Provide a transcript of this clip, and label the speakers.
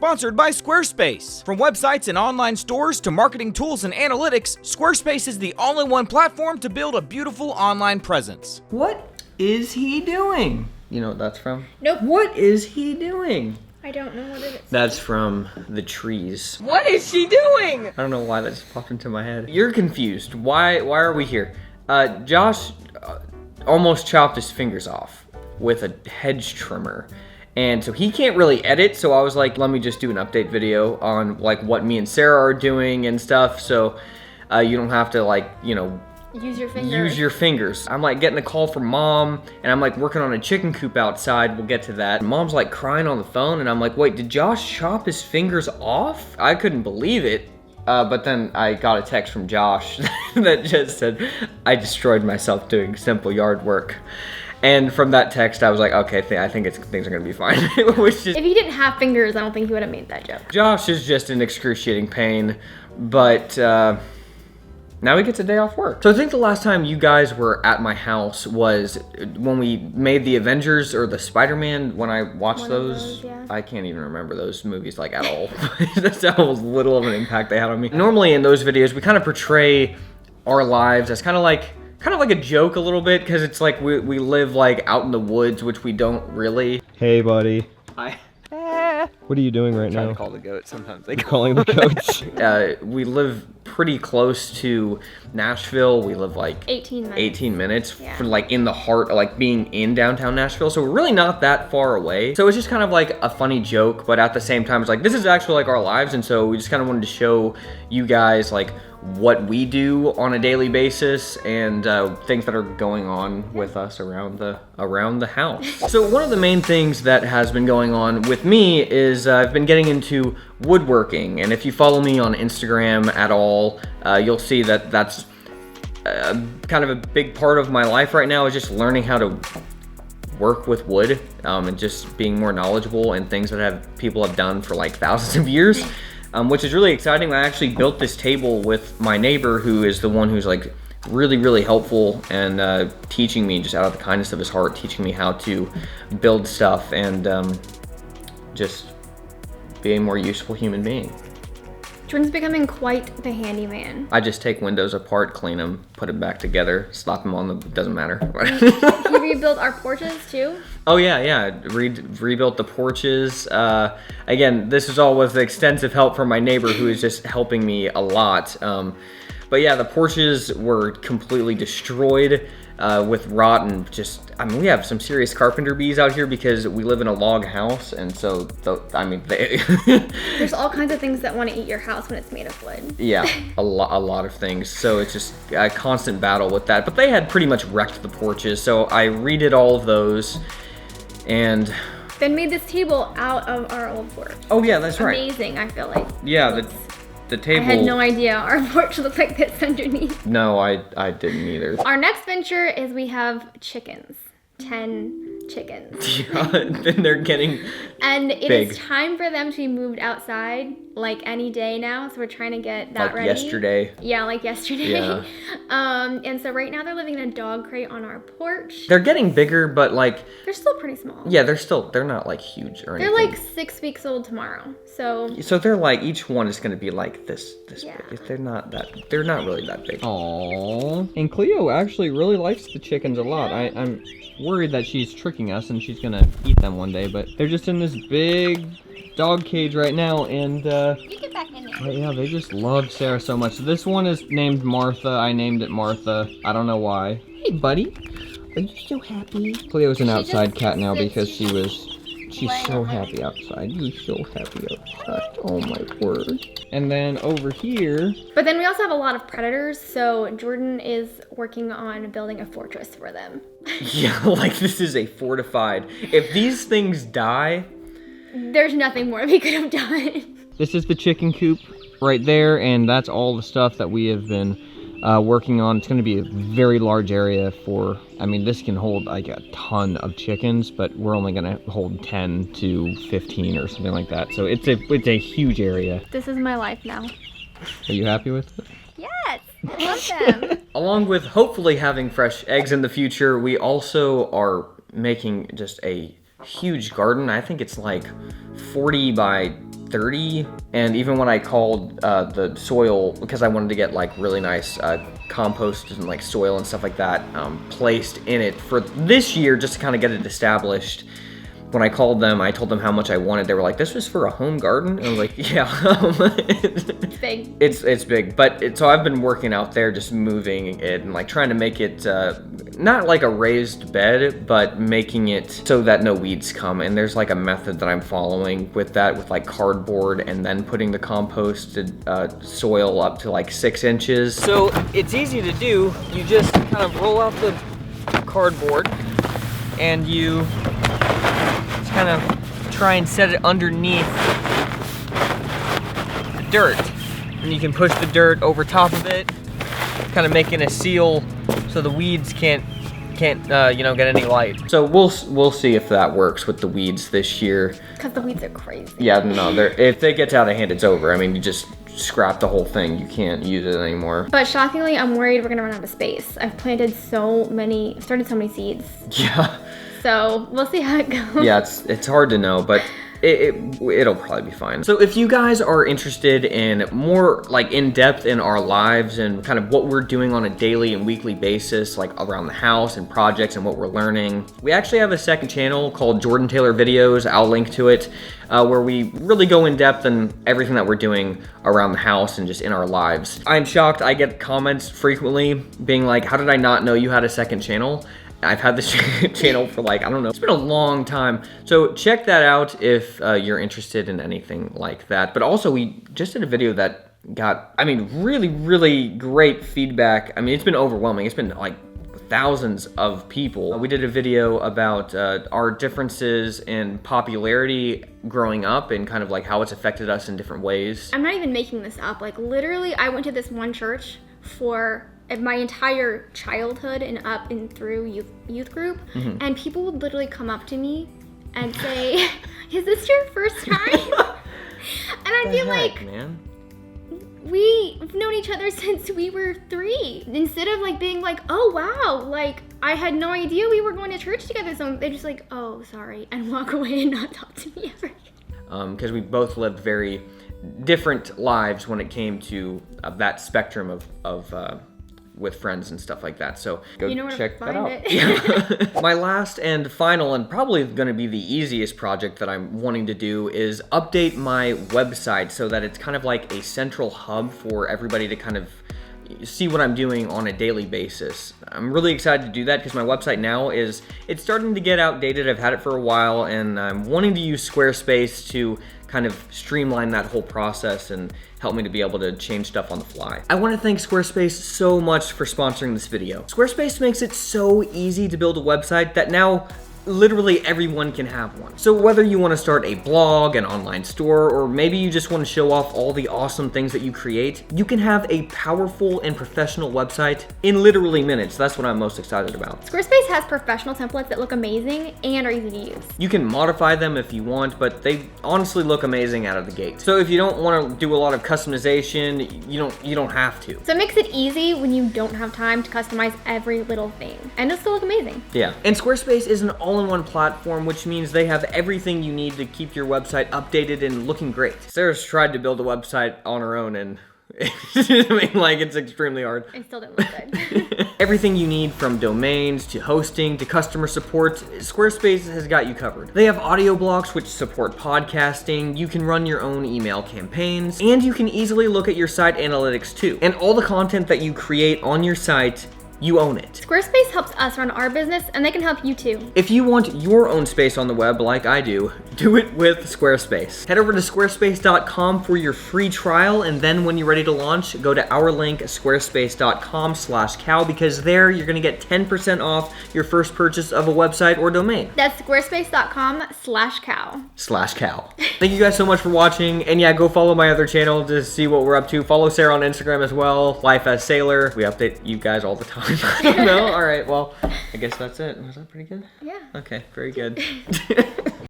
Speaker 1: Sponsored by Squarespace. From websites and online stores to marketing tools and analytics, Squarespace is the all-in-one platform to build a beautiful online presence.
Speaker 2: What is he doing? You know what that's from?
Speaker 3: Nope.
Speaker 2: What is he doing?
Speaker 3: I don't know what it is.
Speaker 2: That's from The Trees.
Speaker 4: What is she doing?
Speaker 2: I don't know why that just popped into my head. You're confused. Why are we here? Josh almost chopped his fingers off with a hedge trimmer. And so he can't really edit, so I was like, let me just do an update video on like what me and Sarah are doing and stuff, so you don't have to like, you know,
Speaker 3: use your fingers.
Speaker 2: I'm like getting a call from Mom, and I'm like working on a chicken coop outside. We'll get to that. Mom's like crying on the phone, and I'm like, wait, did Josh chop his fingers off? I couldn't believe it. But then I got a text from Josh that just said, I destroyed myself doing simple yard work. And from that text, I was like, okay, I think things are gonna be fine. Which is,
Speaker 3: if he didn't have fingers, I don't think he would have made that joke.
Speaker 2: Josh is just in excruciating pain, but now he gets a day off work. So I think the last time you guys were at my house was when we made the Avengers or the Spider-Man, when I watched those.
Speaker 3: Yeah.
Speaker 2: I can't even remember those movies like at all. That's how little of an impact they had on me. Normally in those videos, we kind of portray our lives as kind of like a joke a little bit, because it's like we live like out in the woods, which we don't really.
Speaker 5: Hey, buddy.
Speaker 2: Hi.
Speaker 5: What are you doing right
Speaker 2: Trying
Speaker 5: now?
Speaker 2: to call the goat sometimes. They
Speaker 5: You're calling the goats?
Speaker 2: we live pretty close to Nashville. We live like
Speaker 3: 18 minutes. Yeah.
Speaker 2: For like in the heart, like being in downtown Nashville. So we're really not that far away. So it's just kind of like a funny joke, but at the same time, it's like, this is actually like our lives. And so we just kind of wanted to show you guys like what we do on a daily basis and things that are going on with us around the house. So one of the main things that has been going on with me is I've been getting into woodworking, and if you follow me on Instagram at all, you'll see that that's kind of a big part of my life right now, is just learning how to work with wood and just being more knowledgeable in things that people have done for like thousands of years. Which is really exciting. I actually built this table with my neighbor, who is the one who's like really, really helpful and teaching me, just out of the kindness of his heart, teaching me how to build stuff and just be a more useful human being.
Speaker 3: Jordan's becoming quite the handyman.
Speaker 2: I just take windows apart, clean them, put them back together, slap them on the, doesn't matter.
Speaker 3: He rebuilt our porches too.
Speaker 2: Oh yeah, rebuilt the porches. Again, this is all with extensive help from my neighbor, who is just helping me a lot. But yeah, the porches were completely destroyed with rot and just, I mean, we have some serious carpenter bees out here because we live in a log house, and so,
Speaker 3: There's all kinds of things that want to eat your house when it's made of wood.
Speaker 2: Yeah, a lot of things. So it's just a constant battle with that. But they had pretty much wrecked the porches, so I redid all of those. And
Speaker 3: then made this table out of our old porch.
Speaker 2: Oh yeah, that's right.
Speaker 3: Amazing, I feel like.
Speaker 2: Yeah, the table.
Speaker 3: I had no idea our porch looked like this underneath.
Speaker 2: No, I didn't either.
Speaker 3: Our next venture is we have chickens. 10 chickens.
Speaker 2: Yeah, and they're getting
Speaker 3: and it
Speaker 2: big.
Speaker 3: is time for them to be moved outside like any day now, so we're trying to get that ready.
Speaker 2: Yesterday.
Speaker 3: Yeah, like yesterday.
Speaker 2: Yeah.
Speaker 3: And so right now they're living in a dog crate on our porch.
Speaker 2: They're getting bigger, but like
Speaker 3: they're still pretty small.
Speaker 2: Yeah, they're not like huge or anything.
Speaker 3: They're like 6 weeks old tomorrow. So
Speaker 2: they're like, each one is gonna be like this
Speaker 3: yeah.
Speaker 2: big. They're not really that big.
Speaker 5: Aww. And Cleo actually really likes the chickens a lot. I'm worried that she's tricking us and she's gonna eat them one day, but they're just in this big dog cage right now, and
Speaker 3: you get back in there.
Speaker 5: yeah, they just love Sarah so much. So this one is named Martha. I named it Martha. I don't know why. Hey buddy, are you so happy? Cleo's an outside cat now because she's so happy outside. She's so happy outside. Oh my word. And then over here.
Speaker 3: But then we also have a lot of predators, so Jordan is working on building a fortress for them.
Speaker 2: Yeah, like this is a fortified. If these things die,
Speaker 3: there's nothing more we could have done.
Speaker 5: This is the chicken coop right there, and that's all the stuff that we have been working on. It's going to be a very large area for, I mean, this can hold like a ton of chickens, but we're only going to hold 10 to 15 or something like that. So it's a huge area.
Speaker 3: This is my life now.
Speaker 5: Are you happy with it?
Speaker 3: Yes, I love them.
Speaker 2: Along with hopefully having fresh eggs in the future, we also are making just a huge garden. I think it's like 40 by 30. And even when I called the soil, because I wanted to get like really nice compost and like soil and stuff like that placed in it for this year, just to kind of get it established. When I called them, I told them how much I wanted. They were like, "This was for a home garden?" And I was like, "Yeah."
Speaker 3: It's big.
Speaker 2: It's big, but so I've been working out there, just moving it and like trying to make it not like a raised bed, but making it so that no weeds come. And there's like a method that I'm following with that, with like cardboard and then putting the composted soil up to like 6 inches. So it's easy to do. You just kind of roll out the cardboard and you kind of try and set it underneath the dirt, and you can push the dirt over top of it, kind of making a seal so the weeds can't you know, get any light. So we'll see if that works with the weeds this year.
Speaker 3: Because the weeds are crazy.
Speaker 2: Yeah, no, if they get out of hand, it's over. I mean, you just scrap the whole thing. You can't use it anymore.
Speaker 3: But shockingly, I'm worried we're gonna run out of space. I've started so many seeds.
Speaker 2: Yeah.
Speaker 3: So we'll see how it goes.
Speaker 2: Yeah, it's hard to know, but it'll probably be fine. So if you guys are interested in more like in depth in our lives and kind of what we're doing on a daily and weekly basis, like around the house and projects and what we're learning, we actually have a second channel called Jordan Taylor Videos. I'll link to it, where we really go in depth in everything that we're doing around the house and just in our lives. I'm shocked. I get comments frequently being like, "How did I not know you had a second channel?" I've had this channel for like, I don't know, it's been a long time. So check that out if you're interested in anything like that. But also we just did a video that got, I mean, really, really great feedback. I mean, it's been overwhelming. It's been like thousands of people. We did a video about our differences in popularity growing up and kind of like how it's affected us in different ways.
Speaker 3: I'm not even making this up. Like literally, I went to this one church for my entire childhood and up and through youth group, and people would literally come up to me and say, "Is this your first time?" And I'd be like,
Speaker 2: "Man,
Speaker 3: we've known each other since we were 3." Instead of like being like, "Oh wow, like I had no idea we were going to church together," so they're just like, "Oh, sorry," and walk away and not talk to me ever.
Speaker 2: Because we both lived very different lives when it came to that spectrum of with friends and stuff like that. So go check that out. Yeah. My last and final, and probably going to be the easiest project that I'm wanting to do, is update my website so that it's kind of like a central hub for everybody to kind of see what I'm doing on a daily basis. I'm really excited to do that because my website now it's starting to get outdated. I've had it for a while and I'm wanting to use Squarespace to kind of streamline that whole process and help me to be able to change stuff on the fly. I want to thank Squarespace so much for sponsoring this video. Squarespace makes it so easy to build a website that now literally everyone can have one. So whether you want to start a blog, an online store, or maybe you just want to show off all the awesome things that you create, you can have a powerful and professional website in literally minutes. That's what I'm most excited about.
Speaker 3: Squarespace has professional templates that look amazing and are easy to use.
Speaker 2: You can modify them if you want, but they honestly look amazing out of the gate. So if you don't want to do a lot of customization, you don't have to.
Speaker 3: So it makes it easy when you don't have time to customize every little thing, and it'll still look amazing.
Speaker 2: Yeah, and Squarespace is an all-in-one platform, which means they have everything you need to keep your website updated and looking great. Sarah's tried to build a website on her own and I mean, like, it's extremely hard.
Speaker 3: It still didn't look good.
Speaker 2: Everything you need from domains to hosting to customer support, Squarespace has got you covered. They have audio blocks which support podcasting, you can run your own email campaigns, and you can easily look at your site analytics too. And all the content that you create on your site, you own it.
Speaker 3: Squarespace helps us run our business, and they can help you too.
Speaker 2: If you want your own space on the web like I do it with Squarespace. Head over to squarespace.com for your free trial, and then when you're ready to launch, go to our link, squarespace.com/cow, because there you're gonna get 10% off your first purchase of a website or domain.
Speaker 3: That's squarespace.com/cow.
Speaker 2: /cow. Thank you guys so much for watching, and yeah, go follow my other channel to see what we're up to. Follow Sarah on Instagram as well, Life as Sailor. We update you guys all the time. I don't know. All right, well, I guess that's it. Was that pretty good?
Speaker 3: Yeah.
Speaker 2: Okay, very good.